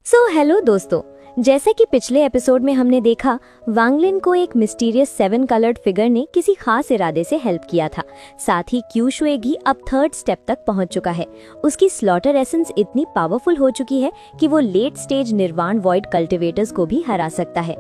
Hello दोस्तों, जैसे कि पिछले एपिसोड में हमने देखा, वांगलिन को एक मिस्टीरियस 7 कलर्ड फिगर ने किसी खास इरादे से हेल्प किया था। साथ ही क्यू शुए भी अब 3rd स्टेप तक पहुंच चुका है। उसकी स्लॉटर एसेंस इतनी पावरफुल हो चुकी है कि वो लेट स्टेज निर्वाण वॉइड कल्टिवेटर्स को भी हरा सकता है।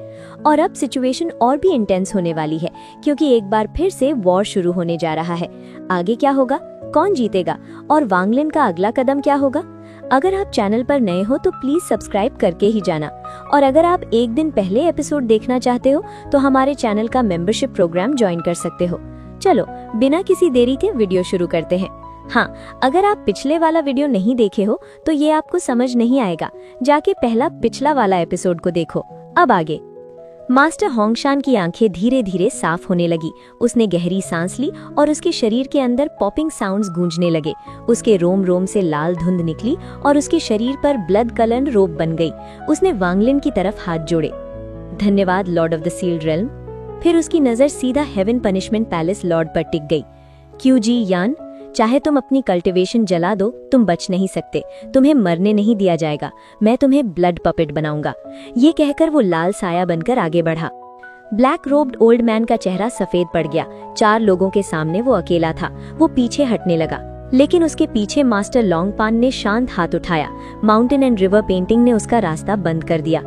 और अब सिचुएशन और भी इंटेंस होने वाली है, क्योंकि एक बार फिर से वॉर शुरू होने जा रहा है। आगे क्या होगा, कौन जीतेगा और वांगलिन का अगला कदम क्या होगा? अगर आप चैनल पर नए हो तो प्लीज सब्सक्राइब करके ही जाना। और अगर आप एक दिन पहले एपिसोड देखना चाहते हो तो हमारे चैनल का मेंबरशिप प्रोग्राम ज्वाइन कर सकते हो। चलो बिना किसी देरी के वीडियो शुरू करते हैं। हाँ, अगर आप पिछले वाला वीडियो नहीं देखे हो तो ये आपको समझ नहीं आएगा, जाके पिछला वाला एपिसोड को देखो। अब आगे। मास्टर होंगशान की आंखें धीरे धीरे साफ होने लगी। उसने गहरी सांस ली और उसके शरीर के अंदर पॉपिंग साउंड्स गूंजने लगे। उसके रोम रोम से लाल धुंध निकली और उसके शरीर पर ब्लड कलर्ड रोब बन गई। उसने वांगलिन की तरफ हाथ जोड़े। धन्यवाद lord of the sealed realm. फिर उसकी नजर सीधा हेवन पनिशमेंट पैलेस लॉर्ड पर टिक गई। क्यू जी यान, चाहे तुम अपनी कल्टिवेशन जला दो, तुम बच नहीं सकते। तुम्हें मरने नहीं दिया जाएगा। मैं तुम्हें ब्लड पपेट बनाऊंगा। ये कहकर वो लाल साया बनकर आगे बढ़ा। ब्लैक रोब्ड ओल्ड मैन का चेहरा सफेद पड़ गया। 4 लोगों के सामने वो अकेला था। वो पीछे हटने लगा, लेकिन उसके पीछे मास्टर लॉन्गपान ने शांत हाथ उठाया। माउंटेन एंड रिवर पेंटिंग ने उसका रास्ता बंद कर दिया।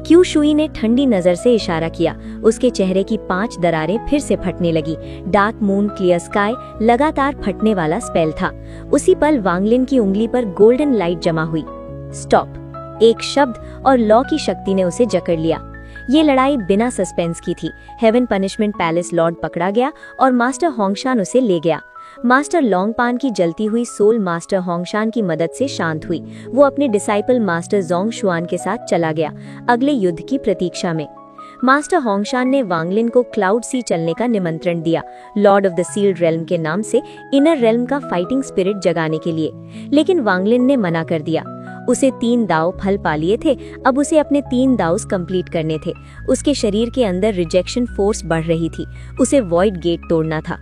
क्यू शुई ने ठंडी नजर से इशारा किया। उसके चेहरे की 5 दरारें फिर से फटने लगी। डार्क मून, क्लियर स्काई, लगातार फटने वाला स्पेल था। उसी पल वांगलिन की उंगली पर गोल्डन लाइट जमा हुई। स्टॉप। एक शब्द और लॉ की शक्ति ने उसे जकड़ लिया। ये लड़ाई बिना सस्पेंस की थी। हेवन पनिशमेंट पैलेस लॉर्ड पकड़ा गया और मास्टर होंगशान उसे ले गया। मास्टर लॉन्गपान की जलती हुई सोल मास्टर होंगशान की मदद से शांत हुई। वो अपने डिसाइपल मास्टर जोंग शुआन के साथ चला गया, अगले युद्ध की प्रतीक्षा में। मास्टर होंगशान ने वांगलिन को क्लाउड सी चलने का निमंत्रण दिया, lord of the sealed realm के नाम से इनर रेल्म का फाइटिंग स्पिरिट जगाने के लिए। लेकिन वांगलिन ने मना कर दिया। उसे 3 दाव फल पा लिए थे, अब उसे अपने 3 दाव्स कंप्लीट करने थे। उसके शरीर के अंदर रिजेक्शन फोर्स बढ़ रही थी। उसे वॉइड गेट तोड़ना था।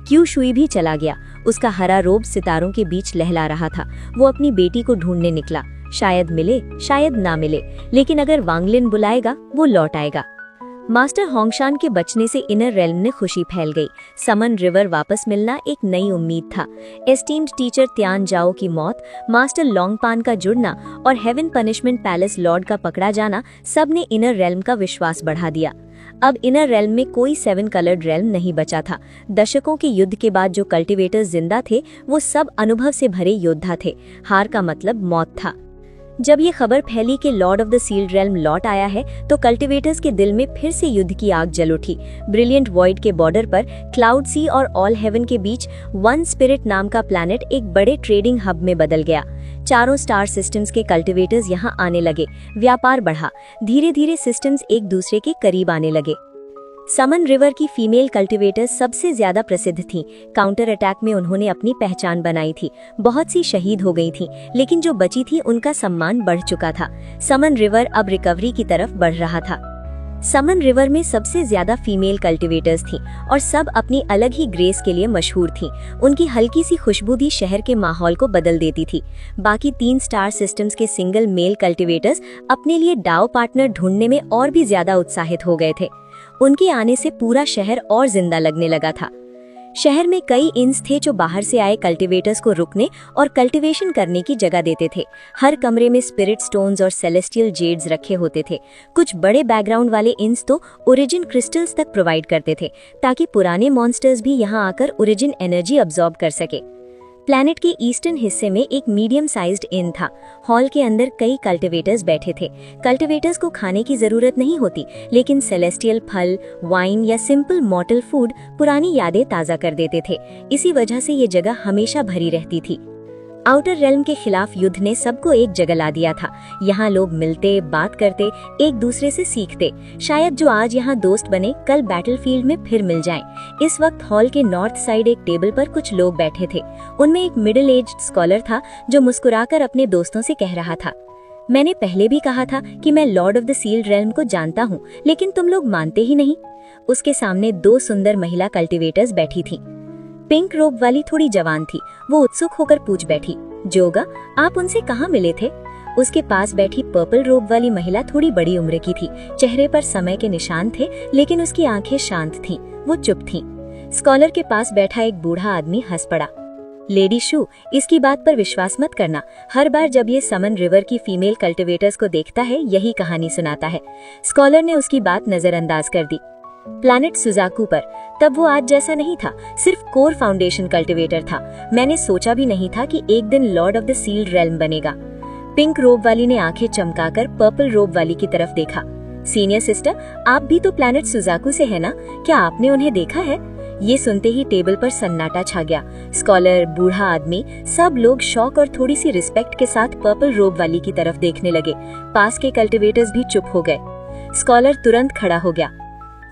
क्यू शुई भी चला गया। उसका हरा रोब सितारों के बीच लहला रहा था। वो अपनी बेटी को ढूंढने निकला। शायद मिले, शायद ना मिले, लेकिन अगर वांगलिन बुलाएगा वो लौट आएगा। मास्टर होंगशान के बचने से इनर रेल्म में खुशी फैल गई। समन रिवर वापस मिलना एक नई उम्मीद था। एस्टीम्ड टीचर त्यान जाओ की मौत, मास्टर लॉन्गपान का जुड़ना और हेवन पनिशमेंट पैलेस लॉर्ड का पकड़ा जाना, सब ने इनर रेल्म का विश्वास बढ़ा दिया। अब इनर रेल्म में कोई 7 कलर्ड रेल्म नहीं बचा था। दशकों के युद्ध के बाद जो कल्टिवेटर्स जिंदा थे, वो सब अनुभव से भरे योद्धा थे। हार का मतलब मौत था। जब ये खबर फैली कि lord of the sealed realm लौट आया है, तो कल्टिवेटर्स के दिल में फिर से युद्ध की आग जल उठी। ब्रिलियंट वॉइड के बॉर्डर पर क्लाउड सी और ऑल हेवन के बीच वन स्पिरिट नाम का प्लैनेट एक बड़े ट्रेडिंग हब में बदल गया। चारों स्टार सिस्टम्स के कल्टिवेटर्स यहाँ आने लगे। व्यापार बढ़ा। धीरे धीरे सिस्टम्स एक दूसरे के करीब आने लगे। समन रिवर की फीमेल कल्टिवेटर्स सबसे ज्यादा प्रसिद्ध थीं। काउंटर अटैक में उन्होंने अपनी पहचान बनाई थी। बहुत सी शहीद हो गई थीं, लेकिन जो बची थी उनका सम्मान बढ़ चुका था। समन रिवर अब रिकवरी की तरफ बढ़ रहा था। समन रिवर में सबसे ज्यादा फीमेल कल्टिवेटर्स थीं और सब अपनी अलग ही ग्रेस के लिए मशहूर थीं। उनकी हल्की सी खुशबू भी शहर के माहौल को बदल देती थी। बाकी 3 स्टार सिस्टम्स के सिंगल मेल कल्टिवेटर्स अपने लिए डाव पार्टनर ढूंढने में और भी ज्यादा उत्साहित हो गए थे। उनके आने से पूरा शहर और जिंदा लगने लगा था। शहर में कई इन्स थे जो बाहर से आए कल्टिवेटर्स को रुकने और कल्टिवेशन करने की जगह देते थे। हर कमरे में स्पिरिट स्टोन्स और सेलेस्टियल जेड्स रखे होते थे। कुछ बड़े बैकग्राउंड वाले इन्स तो ओरिजिन क्रिस्टल्स तक प्रोवाइड करते थे, ताकि पुराने मॉन्स्टर्स भी यहाँ आकर ओरिजिन एनर्जी अब्सॉर्ब कर सके। प्लैनेट के ईस्टर्न हिस्से में एक मीडियम साइज्ड इन था। हॉल के अंदर कई कल्टिवेटर्स बैठे थे। कल्टिवेटर्स को खाने की जरूरत नहीं होती, लेकिन सेलेस्टियल फल, वाइन या सिंपल मॉर्टल फूड पुरानी यादें ताज़ा कर देते थे। इसी वजह से ये जगह हमेशा भरी रहती थी। आउटर रेल्म के खिलाफ युद्ध ने सबको एक जगह ला दिया था। यहाँ लोग मिलते, बात करते, एक दूसरे से सीखते। शायद जो आज यहाँ दोस्त बने, कल बैटलफील्ड में फिर मिल जाएं। इस वक्त हॉल के नॉर्थ साइड एक टेबल पर कुछ लोग बैठे थे। उनमें एक मिडिल एज्ड स्कॉलर था जो मुस्कुराकर अपने दोस्तों से कह रहा था, मैंने पहले भी कहा था कि मैं lord of the sealed realm को जानता हूँ, लेकिन तुम लोग मानते ही नहीं। उसके सामने 2 सुंदर महिला कल्टिवेटर्स बैठी थी। पिंक रोब वाली थोड़ी जवान थी। वो उत्सुक होकर पूछ बैठी, जोगा, आप उनसे कहाँ मिले थे? उसके पास बैठी पर्पल रोब वाली महिला थोड़ी बड़ी उम्र की थी। चेहरे पर समय के निशान थे, लेकिन उसकी आंखें शांत थीं। वो चुप थीं। स्कॉलर के पास बैठा एक बूढ़ा आदमी हंस पड़ा। लेडी शू, इसकी बात पर विश्वास मत करना। हर बार जब ये समन रिवर की फीमेल कल्टिवेटर्स को देखता है, यही कहानी सुनाता है। स्कॉलर ने उसकी बात नजरअंदाज कर दी। प्लैनेट सुजाकू पर तब वो आज जैसा नहीं था, सिर्फ कोर फाउंडेशन कल्टिवेटर था। मैंने सोचा भी नहीं था कि एक दिन lord of the sealed realm बनेगा। पिंक रोब वाली ने आंखें चमकाकर पर्पल रोब वाली की तरफ देखा। सीनियर सिस्टर, आप भी तो प्लैनेट सुजाकू से है ना? क्या आपने उन्हें देखा है? ये सुनते ही टेबल पर सन्नाटा छा गया। स्कॉलर, बूढ़ा आदमी, सब लोग शौक और थोड़ी सी रिस्पेक्ट के साथ पर्पल रोब वाली की तरफ देखने लगे। पास के कल्टिवेटर्स भी चुप हो गए। स्कॉलर तुरंत खड़ा हो गया।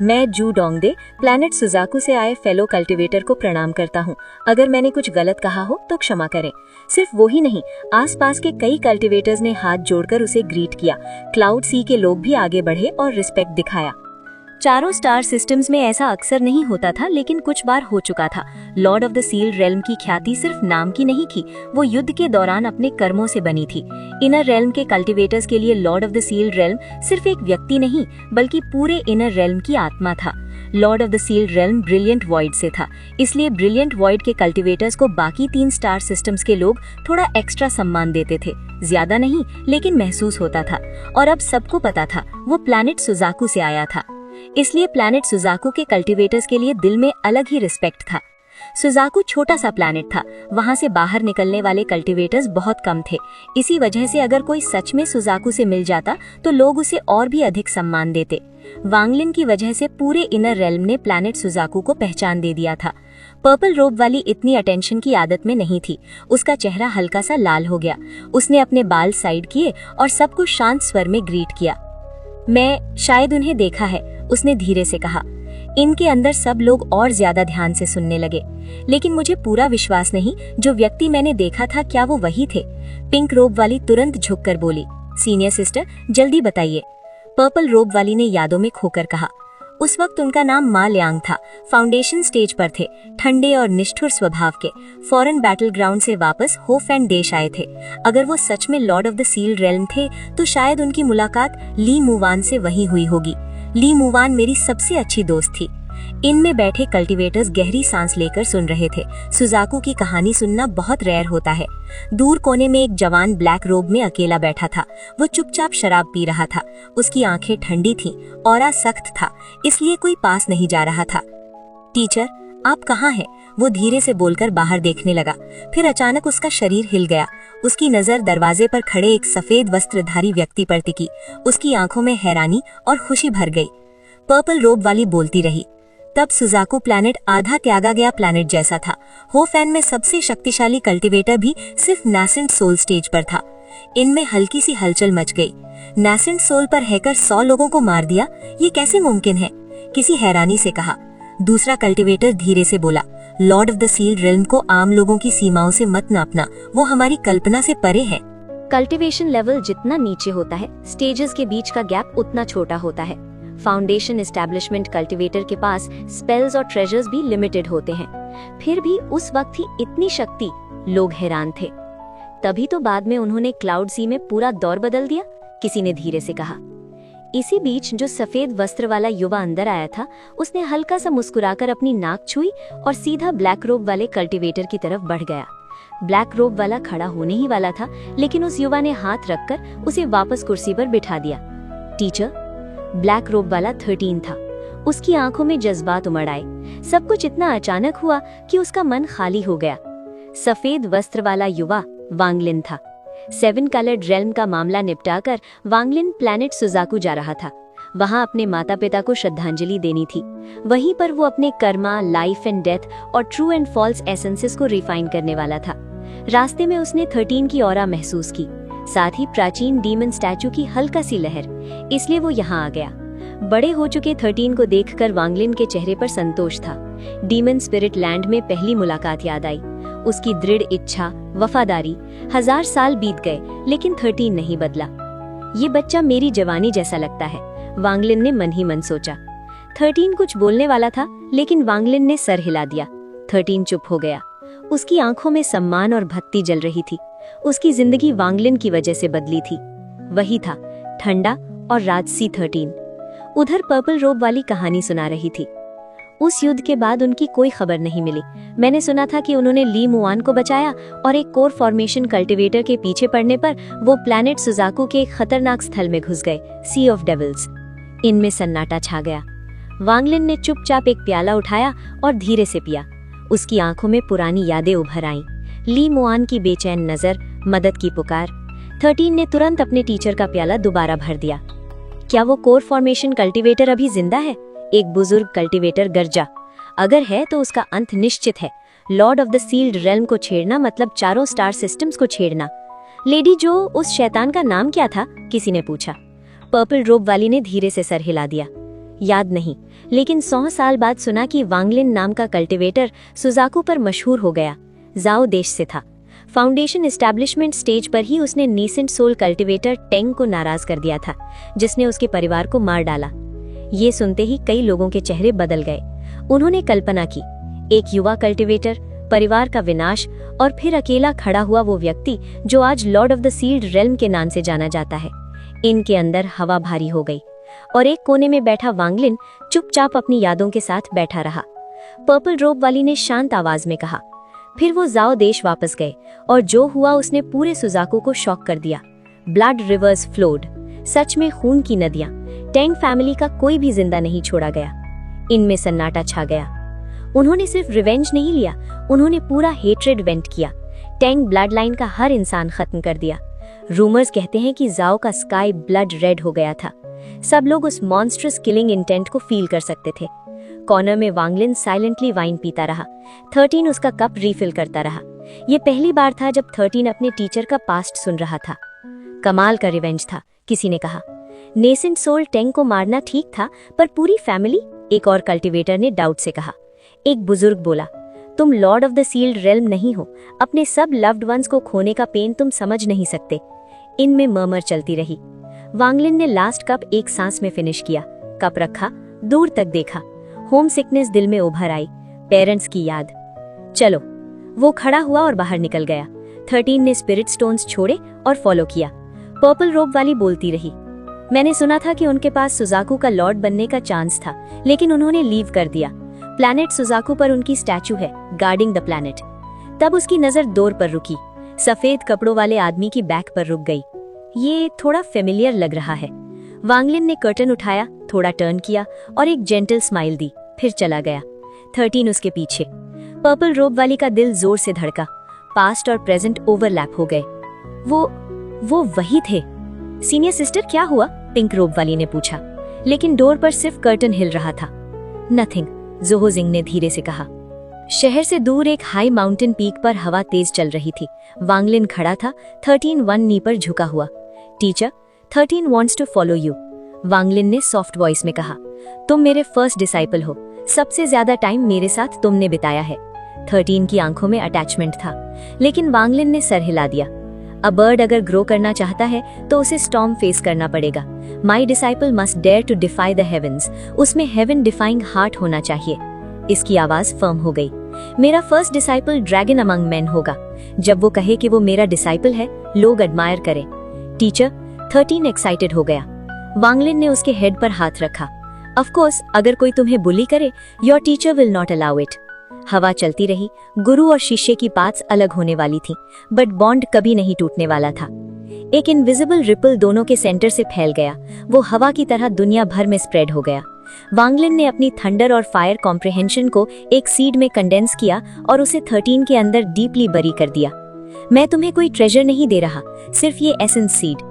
मैं जू डोंगदे, प्लैनेट सुजाकू से आए फेलो कल्टिवेटर को प्रणाम करता हूँ। अगर मैंने कुछ गलत कहा हो तो क्षमा करें। सिर्फ वो ही नहीं, आसपास के कई कल्टिवेटर्स ने हाथ जोड़कर उसे ग्रीट किया। क्लाउड सी के लोग भी आगे बढ़े और रिस्पेक्ट दिखाया। चारों स्टार सिस्टम्स में ऐसा अक्सर नहीं होता था, लेकिन कुछ बार हो चुका था। Lord of the sealed realm की ख्याति सिर्फ नाम की नहीं थी, वो युद्ध के दौरान अपने कर्मों से बनी थी। इनर रेल्म के कल्टिवेटर्स के लिए lord of the sealed realm सिर्फ एक व्यक्ति नहीं, बल्कि पूरे इनर रेल्म की आत्मा था। Lord of the sealed realm brilliant void से था, इसलिए ब्रिलियंट वॉइड के कल्टिवेटर्स को बाकी 3 स्टार सिस्टम्स के लोग थोड़ा एक्स्ट्रा सम्मान देते थे। ज्यादा नहीं, लेकिन महसूस होता था। और अब सबको पता था वो प्लैनेट सुजाकू से आया था, इसलिए प्लैनेट सुजाकू के कल्टिवेटर्स के लिए दिल में अलग ही रिस्पेक्ट था। सुजाकू छोटा सा प्लैनेट था, वहां से बाहर निकलने वाले कल्टिवेटर्स बहुत कम थे। इसी वजह से अगर कोई सच में सुजाकू से मिल जाता तो लोग उसे और भी अधिक सम्मान देते। वांगलिन की वजह से पूरे इनर रेल्म ने प्लैनेट सुजाकू को पहचान दे दिया था। पर्पल रोब वाली इतनी अटेंशन की आदत में नहीं थी। उसका चेहरा हल्का सा लाल हो गया। उसने अपने बाल साइड किए और सबको शांत स्वर में ग्रीट किया। मैं शायद उन्हें देखा है, उसने धीरे से कहा। इनके अंदर सब लोग और ज्यादा ध्यान से सुनने लगे, लेकिन मुझे पूरा विश्वास नहीं जो व्यक्ति मैंने देखा था क्या वो वही थे। पिंक रोब वाली तुरंत झुककर बोली, सीनियर सिस्टर जल्दी बताइए। पर्पल रोब वाली ने यादों में खोकर कहा। उस वक्त उनका नाम मा लियांग था। फाउंडेशन स्टेज पर थे, ठंडे और निष्ठुर स्वभाव के। फॉरेन बैटल ग्राउंड से वापस होफैंड देश आए थे। अगर वो सच में lord of the sealed realm थे तो शायद उनकी मुलाकात ली मुवान से वही हुई होगी। ली मुवान मेरी सबसे अच्छी दोस्त थी। इनमें बैठे कल्टिवेटर्स गहरी सांस लेकर सुन रहे थे। सुजाकू की कहानी सुनना बहुत रेयर होता है। दूर कोने में एक जवान ब्लैक रोब में अकेला बैठा था। वो चुपचाप शराब पी रहा था। उसकी आंखें ठंडी थीं, ऑरा सख्त था, इसलिए कोई पास नहीं जा रहा था। टीचर, आप कहाँ हैं? वो धीरे से बोलकर बाहर देखने लगा। फिर अचानक उसका शरीर हिल गया। उसकी नजर दरवाजे पर खड़े एक सफेद वस्त्रधारी व्यक्ति पर टिकी। उसकी आंखों में हैरानी और खुशी भर गई। पर्पल रोब वाली बोलती रही, तब सुजाकू प्लैनेट आधा त्यागा गया प्लैनेट जैसा था। होफैन में सबसे शक्तिशाली कल्टिवेटर भी सिर्फ नैसेंट सोल स्टेज पर था। इनमें हल्की सी हलचल मच गई। नैसेंट सोल पर हैकर 100 लोगों को मार दिया, ये कैसे मुमकिन है? किसी हैरानी से कहा। दूसरा कल्टिवेटर धीरे से बोला, lord of the sealed realm को आम लोगों की सीमाओं से मत नापना, वो हमारी कल्पना से परे है। कल्टिवेशन लेवल जितना नीचे होता है, स्टेजेस के बीच का गैप उतना छोटा होता है। फाउंडेशन एस्टैब्लिशमेंट कल्टिवेटर के पास स्पेल्स और ट्रेजर्स भी लिमिटेड होते हैं। फिर भी उस वक्त ही इतनी शक्ति, लोग हैरान थे। तभी तो बाद में उन्होंने क्लाउड सी में पूरा दौर बदल दिया, किसी ने धीरे से कहा। इसी बीच जो सफेद वस्त्र वाला युवा अंदर आया था, उसने हल्का सा मुस्कुराकर अपनी नाक छुई और सीधा ब्लैक रोब वाले कल्टिवेटर की तरफ बढ़ गया। ब्लैक रोब वाला खड़ा होने ही वाला था, लेकिन उस युवा ने हाथ रखकर उसे वापस कुर्सी पर बिठा दिया। टीचर, ब्लैक रोब वाला 13 था। उसकी आंखों में जज्बात उमड़ आए। सब कुछ इतना अचानक हुआ कि उसका मन खाली हो गया। सफेद वस्त्र वाला युवा वांगलिन था। 7 कलर्ड रेल्म का मामला निपटाकर वांगलिन प्लैनेट सुजाकू जा रहा था। वहां अपने माता पिता को श्रद्धांजलि देनी थी। वहीं पर वो अपने कर्मा, लाइफ एंड डेथ और ट्रू एंड फॉल्स एसेंसेस को रिफाइन करने वाला था। रास्ते में उसने 13 की ऑरा महसूस की, साथ ही प्राचीन डीमन स्टैचू की हल्का सी लहर। इसलिए वो यहाँ आ गया। बड़े हो चुके 13 को देखकर वांगलिन के चेहरे पर संतोष था। डीमन स्पिरिट लैंड में पहली मुलाकात याद आई। उसकी दृढ़ इच्छा, वफादारी। 1000 साल बीत गए, लेकिन 13 नहीं बदला। ये बच्चा मेरी जवानी जैसा लगता है, वांगलिन ने मन ही मन सोचा। 13 कुछ बोलने वाला था, लेकिन वांगलिन ने सर हिला दिया। 13 चुप हो गया। उसकी आंखों में सम्मान और भक्ति जल रही थी। उसकी जिंदगी वांगलिन की वजह से बदली थी। वही था, ठंडा और राजसी 13। उधर पर्पल रोब वाली कहानी सुना रही थी। उस युद्ध के बाद उनकी कोई खबर नहीं मिली। मैंने सुना था कि उन्होंने ली मुआन को बचाया और एक कोर फॉर्मेशन कल्टीवेटर के पीछे पड़ने पर वो प्लैनेट सुजाकू के एक खतरनाक स्थल में घुस गए, सी ऑफ डेविल्स। इनमें सन्नाटा छा गया। वांगलिन ने चुपचाप एक प्याला उठाया और धीरे से पिया। उसकी आंखों में पुरानी यादें उभर आईं। ली मुआन की बेचैन नजर, मदद की पुकार। 13 ने तुरंत अपने टीचर का प्याला दोबारा भर दिया। क्या वो कोर फॉर्मेशन कल्टीवेटर अभी जिंदा है? एक बुजुर्ग कल्टीवेटर गर्जा। अगर है तो उसका अंत निश्चित है। Lord of the sealed realm को छेड़ना मतलब चारों स्टार सिस्टम्स को छेड़ना। लेडी जो, उस शैतान का नाम क्या था? किसी ने पूछा। पर्पल रोब वाली ने धीरे से सर हिला दिया। याद नहीं, लेकिन 100 साल बाद सुना कि वांगलिन नाम का कल्टीवेटर सुजाकू पर मशहूर हो गया। जाओ देश से था। फाउंडेशन एस्टैब्लिशमेंट स्टेज पर ही उसने नीसेंट सोल कल्टीवेटर टेंग को नाराज कर दिया था, जिसने उसके परिवार को मार डाला। ये सुनते ही कई लोगों के चेहरे बदल गए। उन्होंने कल्पना की, एक युवा कल्टीवेटर, परिवार का विनाश और फिर अकेला खड़ा हुआ वो व्यक्ति जो आज lord of the sealed realm के नाम से जाना जाता है। इनके अंदर हवा भारी हो गई और एक कोने में बैठा वांगलिन चुपचाप अपनी यादों के साथ बैठा रहा। पर्पल रोब वाली ने शांत आवाज में कहा। फिर वो जाओ देश वापस गए और जो हुआ उसने पूरे सुजाकू को शॉक कर दिया। ब्लड रिवर्स फ्लोड, सच में खून की नदियां। टेंग फैमिली का कोई भी जिंदा नहीं छोड़ा गया। इनमें सन्नाटा छा गया। उन्होंने सिर्फ रिवेंज नहीं लिया, उन्होंने पूरा हेट्रेड वेंट किया। टेंग ब्लड लाइन का हर इंसान खत्म कर दिया। रूमर्स कहते हैं कि जाओ का स्काई ब्लड रेड हो गया था। सब लोग उस मॉन्स्ट्रस किलिंग इंटेंट को फील कर सकते थे। कॉर्नर में वांगलिन साइलेंटली वाइन पीता रहा। 13 उसका कप रीफिल करता रहा। ये पहली बार था जब 13 अपने टीचर का पास्ट सुन रहा था। कमाल का रिवेंज था, किसी ने कहा। नेसेंट सोल टेंग को मारना ठीक था, पर पूरी फैमिली? एक और कल्टीवेटर ने डाउट से कहा। एक बुजुर्ग बोला, तुम lord of the sealed realm नहीं हो। अपने सब लव्ड वंस को खोने का पेन तुम समझ नहीं सकते। इनमें मर्मर चलती रही। वांगलिन ने लास्ट कप एक सांस में फिनिश किया। कप रखा, दूर तक देखा। होम सिकनेस दिल में उभर आई, पेरेंट्स की याद। चलो, वो खड़ा हुआ और बाहर निकल गया। 13 ने स्पिरिट स्टोन्स छोड़े और फॉलो किया। पर्पल रोब वाली बोलती रही, मैंने सुना था कि उनके पास सुजाकू का लॉर्ड बनने का चांस था, लेकिन उन्होंने लीव कर दिया। प्लैनेट सुजाकू पर उनकी स्टैचू है, गार्डिंग द प्लैनेट। तब उसकी नजर डोर पर रुकी। सफेद कपड़ों वाले आदमी की बैक पर रुक गई। ये थोड़ा फेमिलियर लग रहा है। वांगलिन ने कर्टन उठाया, थोड़ा टर्न किया और एक जेंटल स्माइल दी, फिर चला गया। 13 उसके पीछे। पर्पल रोब वाली का दिल जोर से धड़का। पास्ट और प्रेजेंट ओवरलैप हो गए। वो वही थे। सीनियर सिस्टर, क्या हुआ? पिंक रोब वाली ने पूछा, लेकिन डोर पर सिर्फ कर्टन हिल रहा था। नथिंग, जोहो जिंग ने धीरे से कहा। शहर से दूर एक हाई माउंटेन पीक पर हवा तेज चल रही थी। वांगलिन खड़ा था, 13 वन नी पर झुका हुआ। Teacher, 13 wants to follow you, Wanglin ने सॉफ्ट वॉइस में कहा। तुम मेरे फर्स्ट डिसाइपल हो, सबसे ज्यादा टाइम मेरे साथ तुमने बिताया है। 13 की आंखों में अटैचमेंट था, लेकिन वांगलिन ने सर हिला दिया। अ बर्ड अगर ग्रो करना चाहता है तो उसे स्टॉर्म फेस करना पड़ेगा। My disciple must dare to defy the heavens. उसमें हेवन डिफाइंग हार्ट होना चाहिए। इसकी आवाज फर्म हो गई। मेरा first disciple dragon among man होगा। जब वो कहे कि वो मेरा डिसाइपल है, लोग एडमायर करें। टीचर, 13 एक्साइटेड हो गया। वांगलिन ने उसके हेड पर हाथ रखा। ऑफ कोर्स, अगर कोई तुम्हें बुली करे, your teacher will not allow it. हवा चलती रही। गुरु और शिष्य की पाथ्स अलग होने वाली थी, बट बॉन्ड कभी नहीं टूटने वाला था। एक इनविजिबल रिपल दोनों के सेंटर से फैल गया। वो हवा की तरह दुनिया भर में स्प्रेड हो गया। वांगलिन ने अपनी थंडर और फायर कॉम्प्रिहेंशन को एक सीड में कंडेंस किया और उसे 13 के अंदर डीपली बरी कर दिया। मैं तुम्हें कोई ट्रेजर नहीं दे रहा, सिर्फ ये एसेंस सीड।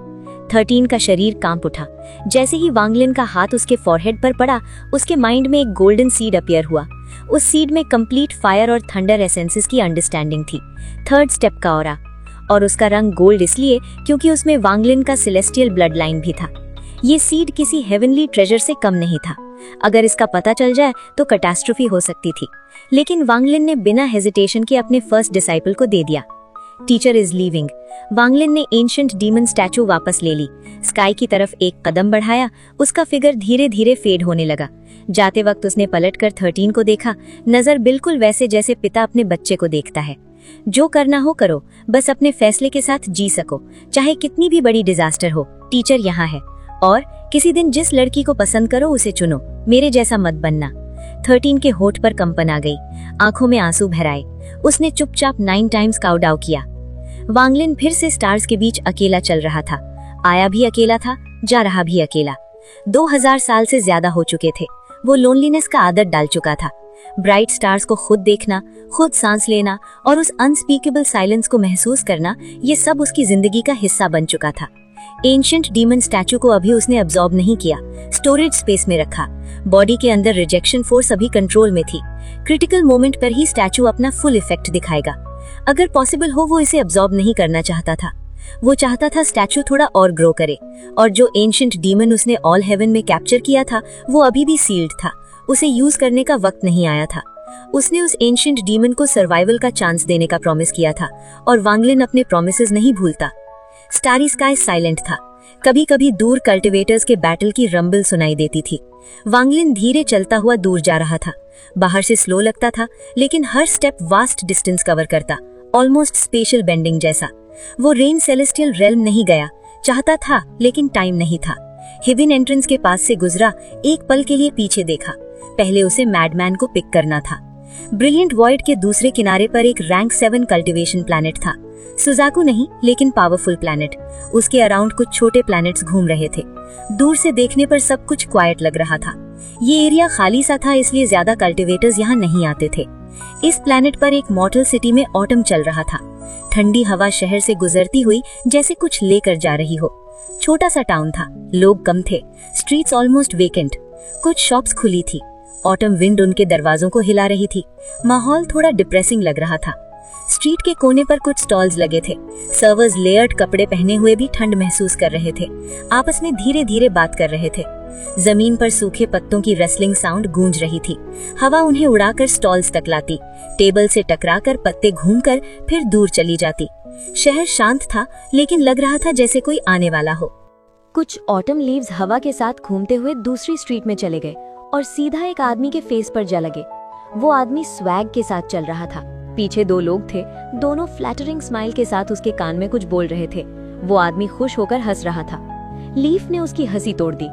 13 का शरीर कांप उठा। जैसे ही वांगलिन का हाथ उसके फॉरहेड पर पड़ा, उसके माइंड में एक गोल्डन सीड अपीयर हुआ। उस सीड में कंप्लीट फायर और थंडर एसेंसेस की अंडरस्टैंडिंग थी। 3rd स्टेप का ऑरा, और उसका रंग गोल्ड इसलिए क्योंकि उसमें वांगलिन का सेलेस्टियल ब्लड लाइन भी था। ये सीड किसी हेवनली ट्रेजर से कम नहीं था। अगर इसका पता चल जाए तो कैटास्ट्रोफी हो सकती थी, लेकिन वांगलिन ने बिना हेजिटेशन के अपने फर्स्ट डिसाइपल को दे दिया। Teacher is leaving. वांगलिन ने एंशिएंट डीमन स्टैचू वापस ले ली। स्काई की तरफ एक कदम बढ़ाया। उसका फिगर धीरे धीरे फेड होने लगा। जाते वक्त उसने पलटकर 13 को देखा। नजर बिल्कुल वैसे जैसे पिता अपने बच्चे को देखता है। जो करना हो करो, बस अपने फैसले के साथ जी सको, चाहे कितनी भी बड़ी डिजास्टर हो, टीचर यहाँ है। और किसी दिन जिस लड़की को पसंद करो उसे चुनो, मेरे जैसा मत बनना। 13 के होठ पर कंपन आ गई, आंखों में आंसू भराए। उसने चुपचाप 9 टाइम्स काउंटडाउन किया। वांगलिन फिर से स्टार्स के बीच अकेला चल रहा था। आया भी अकेला था, जा रहा भी अकेला। 2000 साल से ज्यादा हो चुके थे। वो लोनलीनेस का आदत डाल चुका था। ब्राइट स्टार्स को खुद देखना, खुद सांस लेना और उस अनस्पीकेबल साइलेंस को महसूस करना, ये सब उसकी जिंदगी का हिस्सा बन चुका था। एंशिएंट डीमन स्टैचू को अभी उसने अब्सॉर्ब नहीं किया, स्टोरेज स्पेस में रखा। बॉडी के अंदर रिजेक्शन फोर्स अभी कंट्रोल में थी। क्रिटिकल मोमेंट पर ही स्टैचू अपना फुल इफेक्ट दिखाएगा। अगर पॉसिबल हो वो इसे अब्सॉर्ब नहीं करना चाहता था। वो चाहता था स्टैचू थोड़ा और ग्रो करे, और जो एंशिएंट डीमन उसने ऑल हेवन में कैप्चर किया था वो अभी भी सील्ड था। उसे यूज करने का वक्त नहीं आया था। उसने उस एंशिएंट डीमन को सर्वाइवल का चांस देने का प्रॉमिस किया था, और वांगलिन अपने प्रॉमिसेस नहीं भूलता। स्टारी स्काई साइलेंट था। कभी कभी दूर कल्टिवेटर्स के बैटल की रंबल सुनाई देती थी। वांगलिन धीरे चलता हुआ दूर जा रहा था। बाहर से स्लो लगता था, लेकिन हर स्टेप वास्ट डिस्टेंस कवर करता, ऑलमोस्ट स्पेशल बेंडिंग जैसा। वो रेन सेलेस्टियल रेल्म नहीं गया, चाहता था लेकिन टाइम नहीं था। हिविन एंट्रेंस के पास से गुजरा, एक पल के लिए पीछे देखा। पहले उसे मैडमैन को पिक करना था। ब्रिलियंट वॉइड के दूसरे किनारे पर एक रैंक 7 कल्टीवेशन प्लैनेट था। सुजाकू नहीं, लेकिन पावरफुल प्लैनेट। उसके अराउंड कुछ छोटे प्लैनेट्स घूम रहे थे। दूर से देखने पर सब कुछ क्वाइट लग रहा था। ये एरिया खाली सा था, इसलिए ज्यादा कल्टीवेटर्स यहाँ नहीं आते थे। इस प्लैनेट पर एक मॉर्टल सिटी में ऑटम चल रहा था। ठंडी हवा शहर से गुजरती हुई जैसे कुछ लेकर जा रही हो। छोटा सा टाउन था, लोग कम थे, स्ट्रीट्स ऑलमोस्ट वेकेंट। कुछ शॉप्स खुली थी। ऑटम विंड उनके दरवाजों को हिला रही थी। माहौल थोड़ा डिप्रेसिंग लग रहा था। स्ट्रीट के कोने पर कुछ स्टॉल्स लगे थे। सर्वर्स लेयर्ड कपड़े पहने हुए भी ठंड महसूस कर रहे थे। आपस में धीरे धीरे बात कर रहे थे। जमीन पर सूखे पत्तों की रेसलिंग साउंड गूंज रही थी। हवा उन्हें उड़ाकर स्टॉल्स तक लाती। टेबल से टकराकर पत्ते घूमकर फिर दूर चली जाती। शहर शांत था, लेकिन लग रहा था जैसे कोई आने वाला हो। कुछ ऑटम लीव्स हवा के साथ घूमते हुए दूसरी स्ट्रीट में चले गए और सीधा एक आदमी के फेस पर जा लगे। वो आदमी स्वैग के साथ चल रहा था। पीछे 2 लोग थे, दोनों फ्लैटरिंग स्माइल के साथ उसके कान में कुछ बोल रहे थे। वो आदमी खुश होकर हंस रहा था। लीफ ने उसकी हंसी तोड़ दी।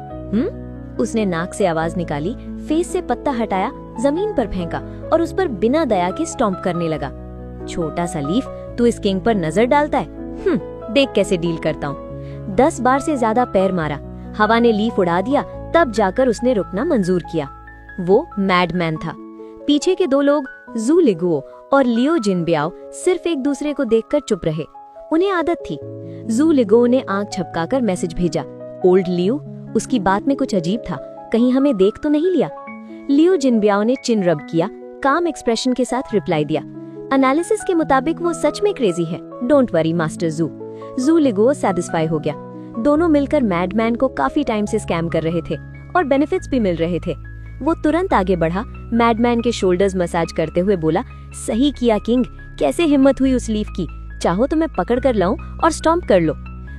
उसने नाक से आवाज निकाली, फेस से पत्ता हटाया, जमीन पर फेंका और उस पर बिना दया के स्टॉम्प करने लगा। छोटा सा लीफ, तू इस किंग पर नजर डालता है? देख कैसे डील करता हूँ। 10 बार से ज्यादा पैर मारा। हवा ने लीफ उड़ा दिया, तब जाकर उसने रुकना मंजूर किया। वो मैडमैन था। पीछे के 2 लोग, जू लिगुओ और लियो जिनबियाओ, सिर्फ एक दूसरे को देखकर चुप रहे। उन्हें आदत थी। जू लिगुओ ने आंख झपकाकर मैसेज भेजा, ओल्ड लियो। उसकी बात में कुछ अजीब था, कहीं हमें देख तो नहीं लिया। लियो जिनबियाओ ने चिन रब किया, काम एक्सप्रेशन के साथ रिप्लाई दिया, एनालिसिस के मुताबिक वो सच में क्रेजी है, डोंट वरी मास्टर जू। जू लिगुओ सैटिस्फाई हो गया। दोनों मिलकर मैडमैन को काफी टाइम से स्कैम कर रहे थे और बेनिफिट्स भी मिल रहे थे। वो तुरंत आगे बढ़ा, मैडमैन के शोल्डर्स मसाज करते हुए बोला, सही किया किंग, कैसे हिम्मत हुई उस लीफ की, चाहो तो मैं पकड़ कर लाऊं और स्टॉम्प कर लो।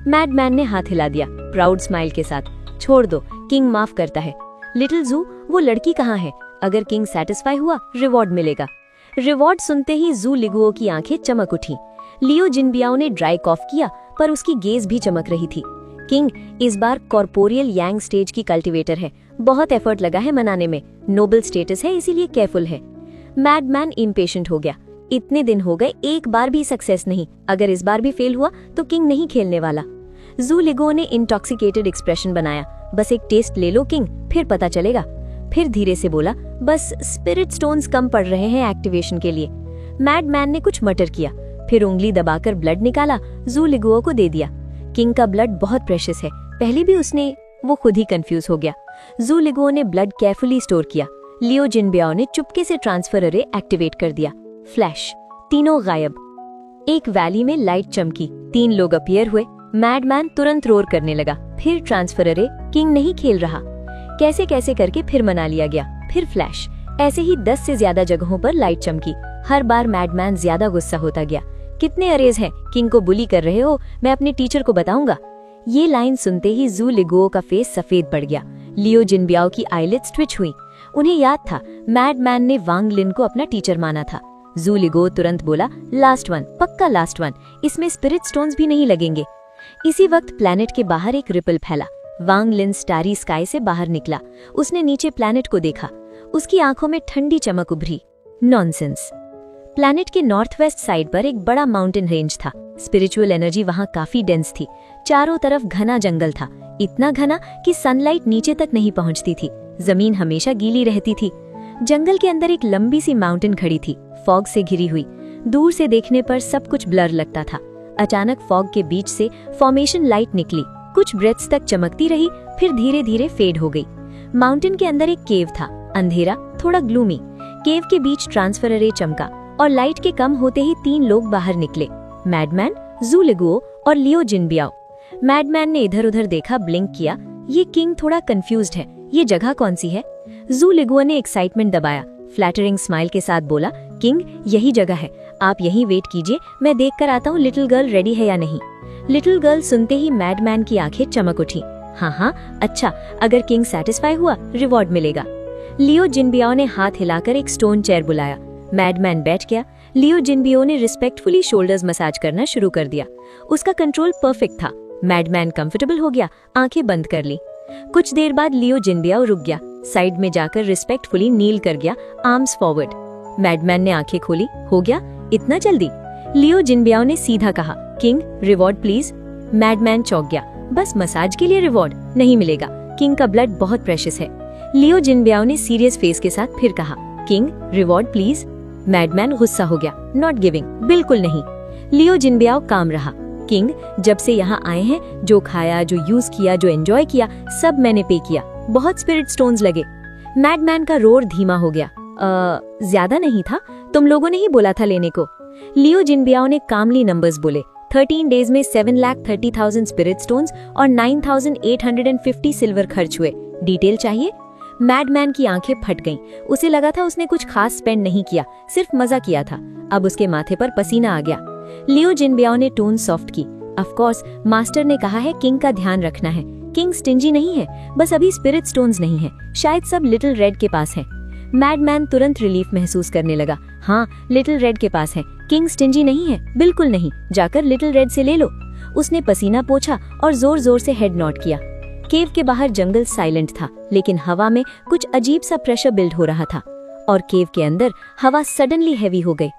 मैडमैन ने हाथ हिला दिया प्राउड स्माइल के साथ, छोड़ दो, किंग माफ करता है। लिटिल जू, वो लड़की कहाँ है? अगर किंग सेटिस्फाई हुआ रिवॉर्ड मिलेगा। रिवॉर्ड सुनते ही जू लिगुओ की आंखें चमक उठी। लियो जिनबियाओ ने ड्राई कॉफ किया, पर उसकी गेज भी चमक रही थी। किंग इस बार कॉर्पोरियल यांग स्टेज की कल्टीवेटर है, बहुत एफर्ट लगा है मनाने में, नोबल स्टेटस है इसीलिए केयरफुल है। मैडमैन इम्पेशेंट हो गया। इतने दिन हो गए, एक बार भी सक्सेस नहीं। अगर इस बार भी फेल हुआ तो किंग नहीं खेलने वाला। जू लिगुओ ने इंटॉक्सिकेटेड एक्सप्रेशन बनाया, बस एक टेस्ट ले लो किंग, फिर पता चलेगा। फिर धीरे से बोला, बस स्पिरिट स्टोन्स कम पड़ रहे हैं एक्टिवेशन के लिए। मैडमैन ने कुछ मटर किया, फिर उंगली दबाकर ब्लड निकाला, जू लिगुओ को दे दिया। किंग का ब्लड बहुत प्रेशियस है, पहले भी वो खुद ही कंफ्यूज हो गया। जू लिगुओ ने ब्लड केयरफुली स्टोर किया। लियो जिनबियाओ ने चुपके से ट्रांसफर अरे एक्टिवेट कर दिया। फ्लैश, तीनों गायब। एक वैली में लाइट चमकी, 3 लोग अपीयर हुए। मैडमैन तुरंत रोर करने लगा, फिर ट्रांसफर अरे, किंग नहीं खेल रहा। कैसे कैसे करके फिर मना लिया गया, फिर फ्लैश। ऐसे ही 10 से ज्यादा जगहों पर लाइट चमकी। हर बार मैडमैन ज्यादा गुस्सा होता गया। कितने अरेज हैं, किंग को बुली कर रहे हो, मैं अपने टीचर को बताऊंगा। ये लाइन सुनते ही जू लिगुओ का फेस सफेद पड़ गया। लियो जिनबियाओ की आईलिड्स ट्विच हुई। उन्हें याद था मैडमैन ने वांगलिन को अपना टीचर माना था। जू लिगुओ तुरंत बोला, लास्ट वन, पक्का लास्ट वन, इसमें स्पिरिट स्टोन्स भी नहीं लगेंगे। इसी वक्त प्लैनेट के बाहर एक रिपल फैला। वांग लिन स्टारी स्काई से बाहर निकला। उसने नीचे प्लैनेट को देखा। उसकी आंखों में ठंडी चमक उभरी। नॉनसेंस। प्लैनेट के नॉर्थ वेस्ट साइड पर एक बड़ा माउंटेन रेंज था। स्पिरिचुअल एनर्जी वहां काफी डेंस थी। चारों तरफ घना जंगल था, इतना घना कि सनलाइट नीचे तक नहीं पहुंचती थी। जमीन हमेशा गीली रहती थी। जंगल के अंदर एक लंबी सी माउंटेन खड़ी थी, फॉग से घिरी हुई। दूर से देखने पर सब कुछ ब्लर लगता था। अचानक फॉग के बीच से फॉर्मेशन लाइट निकली, कुछ ब्रेथ्स तक चमकती रही, फिर धीरे धीरे फेड हो गई। माउंटेन के अंदर एक केव था, अंधेरा, थोड़ा ग्लूमी। केव के बीच ट्रांसफर रे चमका और लाइट के कम होते ही 3 लोग बाहर निकले, मैडमैन, जू लिगुओ और लियो जिनबियाओ। मैडमैन ने इधर उधर देखा, ब्लिंक किया। ये किंग थोड़ा कंफ्यूज्ड है, ये जगह कौन सी है? जू लिगुओ ने एक्साइटमेंट दबाया, फ्लैटरिंग स्माइल के साथ बोला, किंग यही जगह है, आप यहीं वेट कीजिए, मैं देख कर आता हूँ लिटिल गर्ल रेडी है या नहीं। लिटिल गर्ल सुनते ही मैडमैन की आंखें चमक उठी। हाँ, अच्छा, अगर किंग सेटिस्फाई हुआ रिवॉर्ड मिलेगा। लियो जिनबियाओ ने हाथ हिलाकर एक स्टोन चेयर बुलाया। मैडमैन बैठ गया। लियो जिनबियाओ ने रिस्पेक्टफुली शोल्डर्स मसाज करना शुरू कर दिया। उसका कंट्रोल परफेक्ट था। मैडमैन कंफर्टेबल हो गया, आंखें बंद कर ली। कुछ देर बाद लियो जिनबियाओ रुक गया, साइड में जाकर रिस्पेक्टफुली नील कर गया, आर्म्स फॉरवर्ड। मैडमैन ने आंखें खोली। हो गया इतना जल्दी? लियो जिनबियाओ ने सीधा कहा, किंग रिवॉर्ड प्लीज। मैडमैन चौंक गया, बस मसाज के लिए रिवॉर्ड नहीं मिलेगा, किंग का ब्लड बहुत प्रेशियस है। लियो जिनबियाओ ने सीरियस फेस के साथ फिर कहा, किंग रिवॉर्ड प्लीज। मैडमैन गुस्सा हो गया, नॉट गिविंग, बिल्कुल नहीं। लियो जिनबियाओ काम रहा, किंग जब से यहाँ आए हैं, जो खाया, जो यूज किया, जो एंजॉय किया, सब मैंने पे किया, बहुत स्पिरिट स्टोन्स लगे। मैडमैन का रोर धीमा हो गया, ज्यादा नहीं था, तुम लोगों ने ही बोला था लेने को। लियो जिनबियाओ ने कामली नंबर्स बोले, 13 डेज में 7,30,000 स्पिरिट स्टोन्स और 9,850 सिल्वर खर्च हुए। डिटेल चाहिए? मैडमैन की आंखें फट गईं। उसे लगा था उसने कुछ खास स्पेंड नहीं किया, सिर्फ मजा किया था। अब उसके माथे पर पसीना आ गया। लियो जिनबियाओ ने टोन सॉफ्ट की, ऑफ कोर्स मास्टर ने कहा है किंग का ध्यान रखना है। किंग स्टिंजी नहीं है, बस अभी स्पिरिट स्टोन्स नहीं है, शायद सब लिटिल रेड के पास है। मैडमैन तुरंत रिलीफ महसूस करने लगा। हाँ, लिटिल रेड के पास है, किंग स्टिंजी नहीं है, बिल्कुल नहीं, जाकर लिटिल रेड से ले लो। उसने पसीना पोंछा और जोर जोर से हेड नॉट किया। केव के बाहर जंगल साइलेंट था, लेकिन हवा में कुछ अजीब सा प्रेशर बिल्ड हो रहा था और केव के अंदर हवा सडनली हैवी हो गई।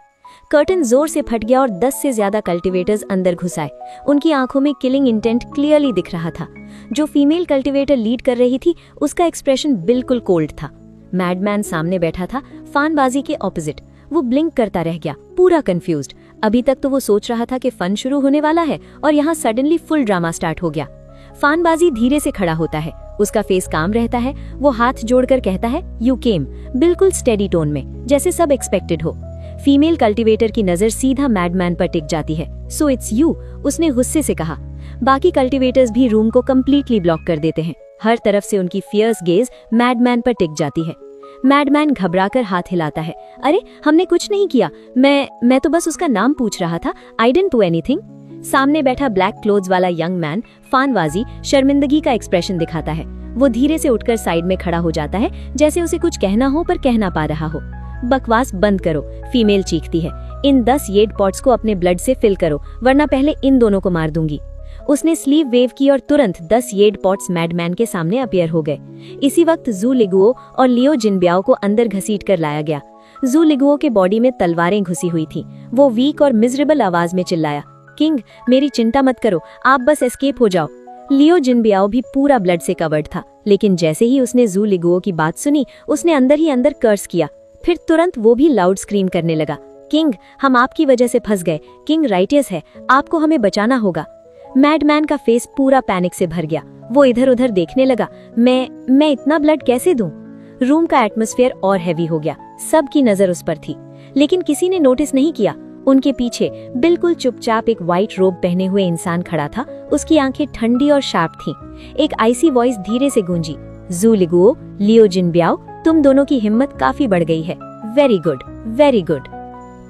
कर्टन जोर से फट गया और 10 से ज्यादा कल्टीवेटर्स अंदर घुस आए। उनकी आंखों में किलिंग इंटेंट क्लियरली दिख रहा था। जो फीमेल कल्टीवेटर लीड कर रही थी, उसका एक्सप्रेशन बिल्कुल कोल्ड था। मैडमैन सामने बैठा था, फानबाजी के ऑपोजिट। वो ब्लिंक करता रह गया, पूरा कंफ्यूज्ड। अभी तक तो वो सोच रहा था कि फन शुरू होने वाला है और यहाँ सडनली फुल ड्रामा स्टार्ट हो गया। फानबाजी धीरे से खड़ा होता है, उसका फेस काम रहता है। वो हाथ जोड़कर कहता है, यू केम, बिल्कुल स्टेडी टोन में, जैसे सब एक्सपेक्टेड हो। फीमेल कल्टीवेटर की नजर सीधा मैडमैन पर टिक जाती है। सो इट्स यू, उसने गुस्से से कहा। बाकी कल्टीवेटर्स भी रूम को कम्प्लीटली ब्लॉक कर देते हैं। हर तरफ से उनकी फियर्स गेज मैडमैन पर टिक जाती है। मैडमैन घबराकर हाथ हिलाता है, अरे हमने कुछ नहीं किया, मैं तो बस उसका नाम पूछ रहा था, आई डिडंट डू एनीथिंग। सामने बैठा ब्लैक क्लोथ्स वाला यंग मैन फानवाजी शर्मिंदगी का एक्सप्रेशन दिखाता है। वो धीरे से उठकर साइड में खड़ा हो जाता है, जैसे उसे कुछ कहना हो पर कह ना पा रहा हो। बकवास बंद करो, फीमेल चीखती है। इन 10 येड पॉट्स को अपने ब्लड से फिल करो, वरना पहले इन दोनों को मार दूंगी। उसने स्लीव वेव की और तुरंत 10 येड पॉट्स मैडमैन के सामने अपीयर हो गए। इसी वक्त जू लिगुओ और लियो जिनबियाओ को अंदर घसीट कर लाया गया। जू लिगुओ के बॉडी में तलवारें घुसी हुई थी। वो वीक और मिजरेबल आवाज में चिल्लाया, किंग मेरी चिंता मत करो, आप बस एस्केप हो जाओ। लियो जिनबियाओ भी पूरा ब्लड से कवर्ड था, लेकिन जैसे ही उसने जू लिगुओ की बात सुनी, उसने अंदर ही अंदर कर्स किया। फिर तुरंत वो भी लाउड स्क्रीम करने लगा, किंग हम आपकी वजह से फंस गए, किंग राइटियस है, आपको हमें बचाना होगा। मैडमैन का फेस पूरा पैनिक से भर गया। वो इधर उधर देखने लगा, मैं इतना ब्लड कैसे दूं? रूम का एटमॉस्फेयर और हैवी हो गया। सबकी नजर उस पर थी, लेकिन किसी ने नोटिस नहीं किया। उनके पीछे बिल्कुल चुपचाप एक व्हाइट रोब पहने हुए इंसान खड़ा था। उसकी आंखें ठंडी और शार्प थीं। एक आइसी वॉइस धीरे से गूंजी, जू लिगुओ, लियो जिनबियाओ, तुम दोनों की हिम्मत काफी बढ़ गई है। Very good, very good.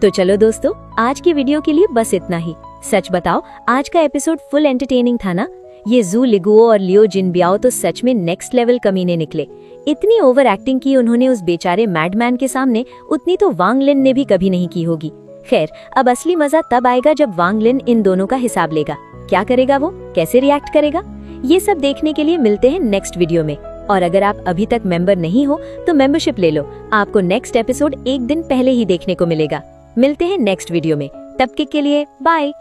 तो चलो दोस्तों, आज की वीडियो के लिए बस इतना ही। सच बताओ, आज का एपिसोड फुल एंटरटेनिंग था ना? ये जू लिगुओ और लियो जिनबियाओ तो सच में नेक्स्ट लेवल कमीने निकले। इतनी ओवर एक्टिंग की उन्होंने उस बेचारे मैडमैन के सामने, उतनी तो वांग लिन ने भी कभी नहीं की होगी। खैर, अब असली मजा तब आएगा जब वांग लिन इन दोनों का हिसाब लेगा। क्या करेगा वो, कैसे रिएक्ट करेगा, ये सब देखने के लिए मिलते हैं नेक्स्ट वीडियो में। और अगर आप अभी तक मेंबर नहीं हो तो मेंबरशिप ले लो, आपको नेक्स्ट एपिसोड एक दिन पहले ही देखने को मिलेगा। मिलते हैं नेक्स्ट वीडियो में, तब के लिए बाय।